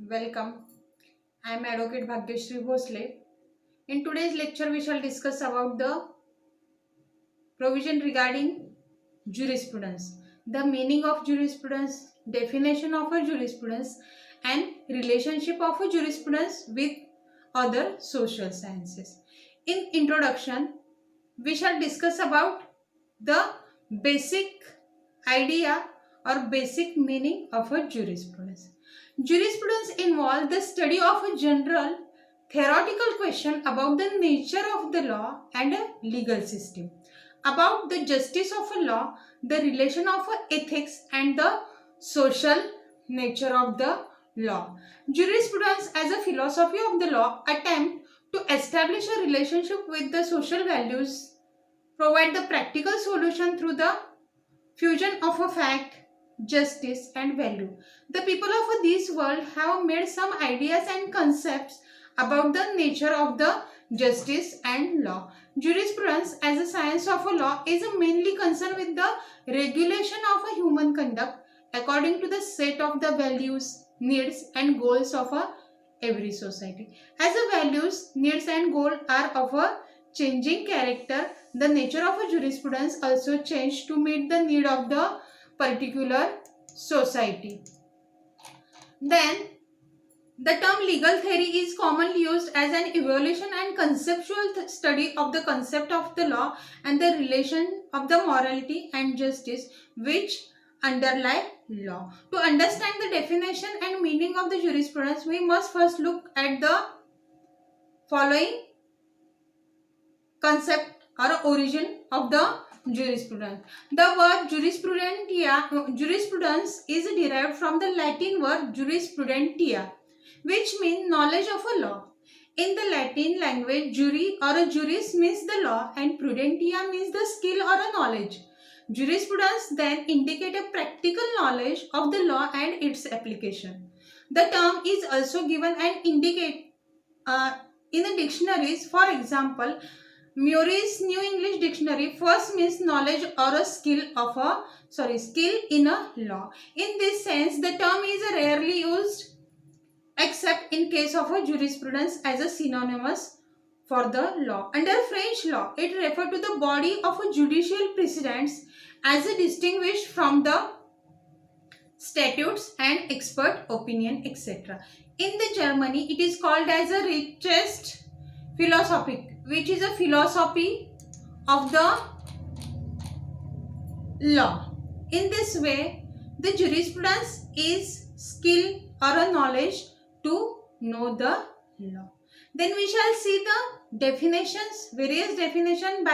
Welcome. I am Advocate Bhagyashree Bhosle. In today's lecture, we shall discuss about the provision regarding jurisprudence, the meaning of jurisprudence, definition of a jurisprudence, and relationship of a jurisprudence with other social sciences. In introduction, we shall discuss about the basic idea or basic meaning of a jurisprudence. Jurisprudence involves the study of a general theoretical question about the nature of the law and a legal system, about the justice of a law, the relation of ethics, and the social nature of the law. Jurisprudence as a philosophy of the law attempt to establish a relationship with the social values, provide the practical solution through the fusion of a fact, justice, and value. The people of this world have made some ideas and concepts about the nature of the justice and law. Jurisprudence as a science of a law is mainly concerned with the regulation of a human conduct according to the set of the values, needs, and goals of every society. As the values, needs, and goals are of a changing character, the nature of a jurisprudence also changed to meet the need of the particular society. Then, the term legal theory is commonly used as an evaluation and conceptual study of the concept of the law and the relation of the morality and justice which underlie law. To understand the definition and meaning of the jurisprudence, we must first look at the following concept or origin of the jurisprudence. The word jurisprudence is derived from the Latin word jurisprudentia, which means knowledge of a law. In the Latin language, juri or a juris means the law and prudentia means the skill or a knowledge. Jurisprudence then indicate a practical knowledge of the law and its application. The term is also given and indicate in the dictionaries. For example, Murray's New English Dictionary first means knowledge or a skill in a law. In this sense, the term is rarely used except in case of a jurisprudence as a synonymous for the law. Under French law, it referred to the body of a judicial precedents as a distinguished from the statutes and expert opinion, etc. In the Germany, it is called as a Rechtsphilosophie, which is a philosophy of the law. In this way, the jurisprudence is skill or a knowledge to know the law. Then we shall see the definitions, various definitions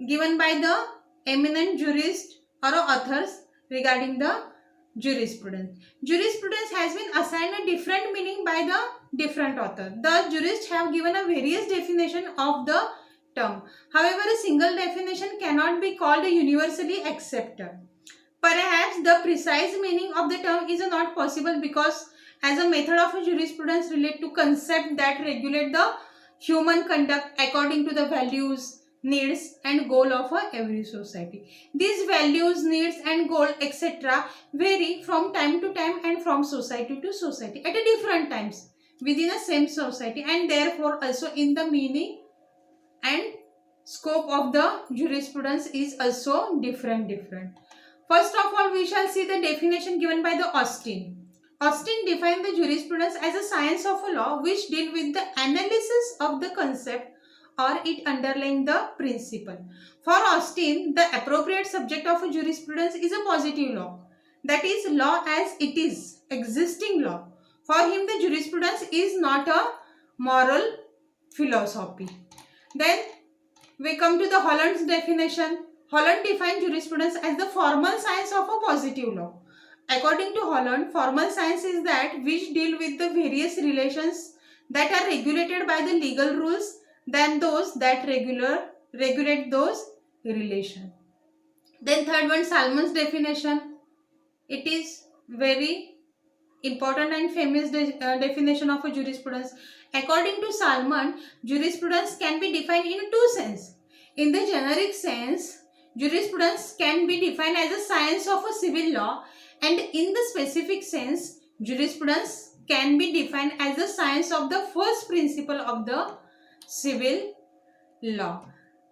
given by the eminent jurists or authors regarding the jurisprudence. Jurisprudence has been assigned a different meaning by the different author. The jurists have given a various definition of the term. However, a single definition cannot be called universally accepted. Perhaps the precise meaning of the term is not possible because as a method of a jurisprudence relate to concepts that regulate the human conduct according to the values, needs, and goal of every society. These values, needs, and goal, etc. vary from time to time and from society to society at a different times within a same society, and therefore also in the meaning and scope of the jurisprudence is also different. First of all, we shall see the definition given by the Austin. Austin defined the jurisprudence as a science of a law which deal with the analysis of the concept or it underlying the principle. For Austin, the appropriate subject of a jurisprudence is a positive law. That is, law as it is, existing law. For him, the jurisprudence is not a moral philosophy. Then we come to the Holland's definition. Holland defined jurisprudence as the formal science of a positive law. According to Holland, formal science is that which deal with the various relations that are regulated by the legal rules than those that regulate those relations. Then third one, Salmon's definition. It is very important and famous definition of a jurisprudence. According to Salmon, jurisprudence can be defined in two senses. In the generic sense, jurisprudence can be defined as a science of a civil law, and in the specific sense, jurisprudence can be defined as the science of the first principle of the civil law.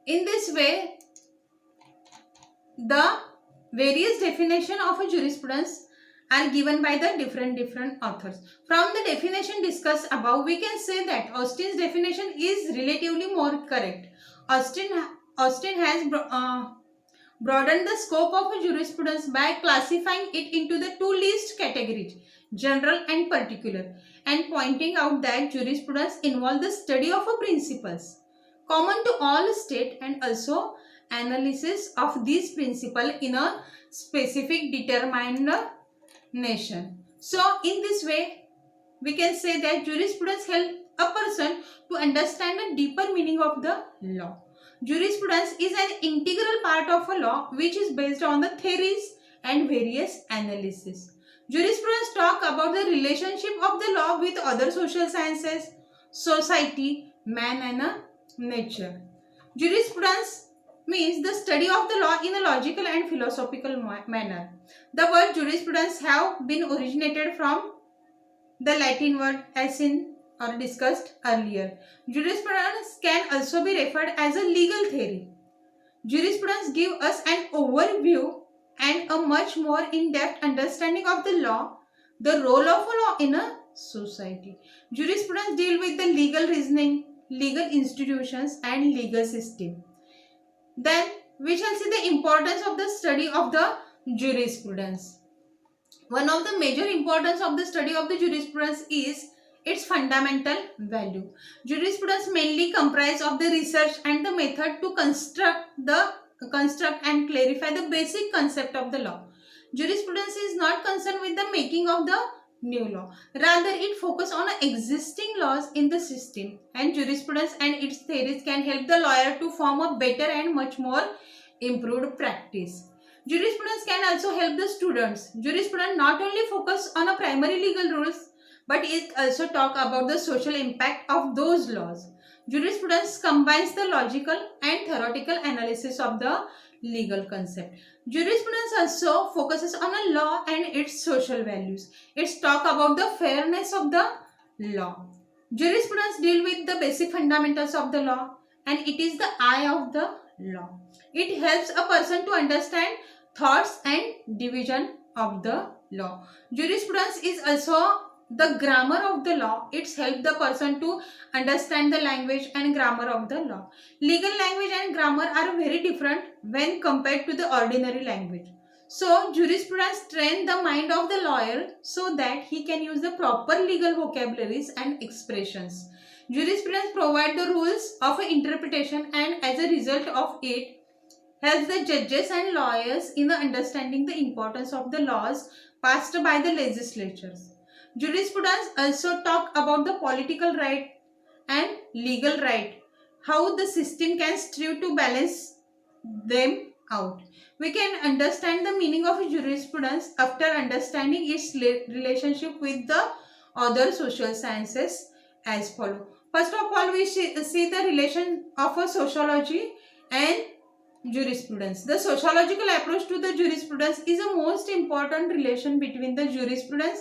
In this way, the various definition of a jurisprudence are given by the different authors. From the definition discussed above, we can say that Austin's definition is relatively more correct. Austin has broadened the scope of a jurisprudence by classifying it into the two least categories, general and particular, and pointing out that jurisprudence involves the study of a principles common to all states and also analysis of these principles in a specific determined nation. So in this way, we can say that jurisprudence helps a person to understand the deeper meaning of the law. Jurisprudence is an integral part of a law which is based on the theories and various analysis. Jurisprudence talk about the relationship of the law with other social sciences, society, man and nature. Jurisprudence means the study of the law in a logical and philosophical manner. The word jurisprudence have been originated from the Latin word as in or discussed earlier. Jurisprudence can also be referred as a legal theory. Jurisprudence gives us an overview and a much more in-depth understanding of the law, the role of a law in a society. Jurisprudence deals with the legal reasoning, legal institutions and legal system. Then we shall see the importance of the study of the jurisprudence. One of the major importance of the study of the jurisprudence is its fundamental value. Jurisprudence mainly comprises of the research and the method to construct and clarify the basic concept of the law. Jurisprudence is not concerned with the making of the new law. Rather, it focuses on existing laws in the system, and jurisprudence and its theories can help the lawyer to form a better and much more improved practice. Jurisprudence can also help the students. Jurisprudence not only focus on a primary legal rules, but it also talk about the social impact of those laws. Jurisprudence combines the logical and theoretical analysis of the legal concept. Jurisprudence also focuses on a law and its social values. It's talk about the fairness of the law. Jurisprudence deal with the basic fundamentals of the law, and it is the eye of the law. It helps a person to understand thoughts and division of the law. Jurisprudence is also the grammar of the law. It's helped the person to understand the language and grammar of the law. Legal language and grammar are very different when compared to the ordinary language. So jurisprudence trains the mind of the lawyer so that he can use the proper legal vocabularies and expressions. Jurisprudence provides the rules of interpretation, and as a result of it helps the judges and lawyers in understanding the importance of the laws passed by the legislatures. Jurisprudence also talk about the political right and legal right, how the system can strive to balance them out. We can understand the meaning of jurisprudence after understanding its relationship with the other social sciences as follow. First of all, we see the relation of a sociology and jurisprudence. The sociological approach to the jurisprudence is the most important relation between the jurisprudence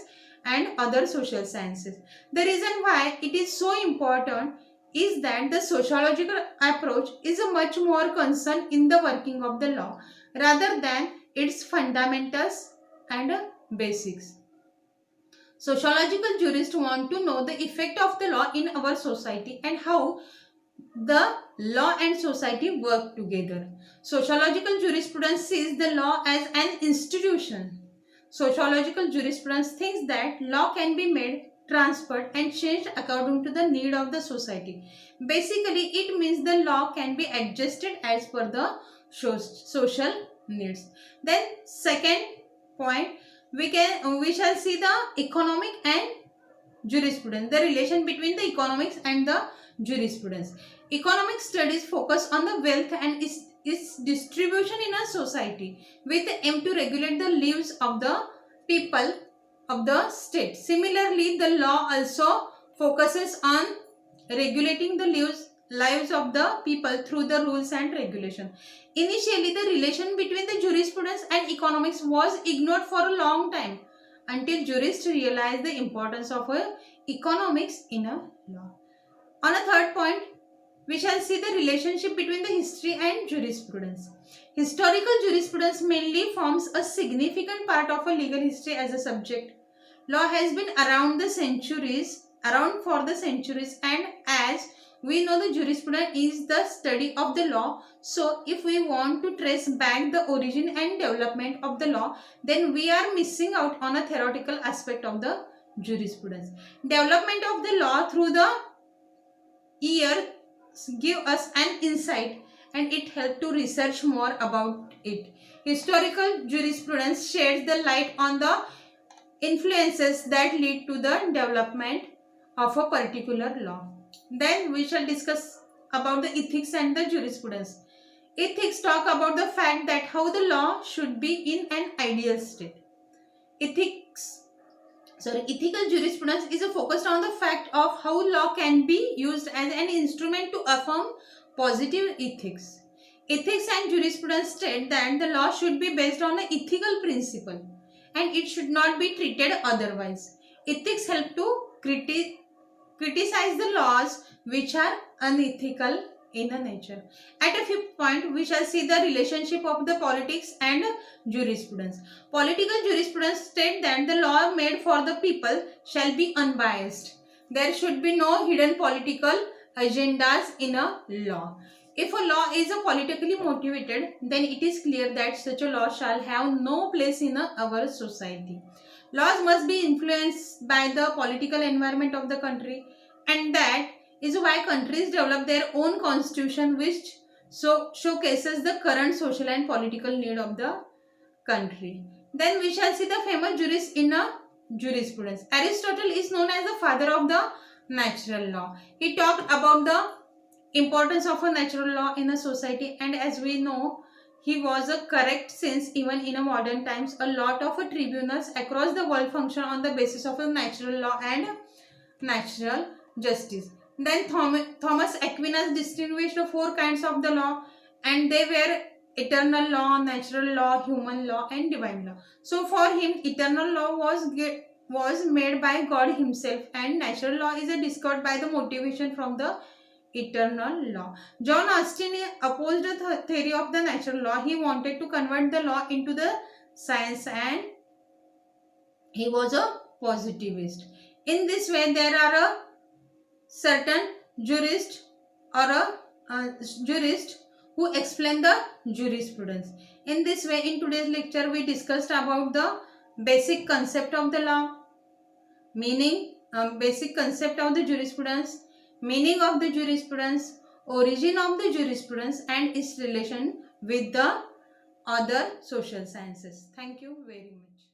and other social sciences. The reason why it is so important is that the sociological approach is a much more concerned in the working of the law rather than its fundamentals and basics. Sociological jurists want to know the effect of the law in our society and how the law and society work together. Sociological jurisprudence sees the law as an institution. Sociological jurisprudence thinks that law can be made, transferred and changed according to the need of the society. Basically, it means the law can be adjusted as per the social needs. Then second point, we shall see the economic and jurisprudence, the relation between the economics and the jurisprudence. Economic studies focus on the wealth and its distribution in a society with the aim to regulate the lives of the people of the state. Similarly, the law also focuses on regulating the lives of the people through the rules and regulation. Initially, the relation between the jurisprudence and economics was ignored for a long time until jurists realize the importance of economics in a law. On a third point, we shall see the relationship between the history and jurisprudence. Historical jurisprudence mainly forms a significant part of a legal history as a subject. Law has been around for the centuries, and as we know, the jurisprudence is the study of the law. So if we want to trace back the origin and development of the law, then we are missing out on a theoretical aspect of the jurisprudence. Development of the law through the year give us an insight, and it helps to research more about it. Historical jurisprudence sheds the light on the influences that lead to the development of a particular law. Then we shall discuss about the ethics and the jurisprudence. Ethics talk about the fact that how the law should be in an ideal state. Ethical jurisprudence is focused on the fact of how law can be used as an instrument to affirm positive ethics. Ethics and jurisprudence state that the law should be based on an ethical principle and it should not be treated otherwise. Ethics help to criticize the laws which are unethical in a nature. At a fifth point, we shall see the relationship of the politics and jurisprudence. Political jurisprudence state that the law made for the people shall be unbiased. There should be no hidden political agendas in a law. If a law is politically motivated, then it is clear that such a law shall have no place in our society. Laws must be influenced by the political environment of the country, and that is why countries develop their own constitution which showcases the current social and political need of the country. Then we shall see the famous jurist in a jurisprudence. Aristotle is known as the father of the natural law. He talked about the importance of a natural law in a society, and as we know, he was correct since even in a modern times a lot of tribunals across the world function on the basis of a natural law and natural justice. Then Thomas Aquinas distinguished four kinds of the law, and they were eternal law, natural law, human law, and divine law. So for him, eternal law was made by God himself, and natural law is discovered by the motivation from the eternal law. John Austin opposed the theory of the natural law. He wanted to convert the law into the science, and he was a positivist. In this way, there are a certain jurist or a jurist who explain the jurisprudence. In this way, in today's lecture, we discussed about the basic concept of the law, basic concept of the jurisprudence, meaning of the jurisprudence, origin of the jurisprudence, and its relation with the other social sciences. Thank you very much.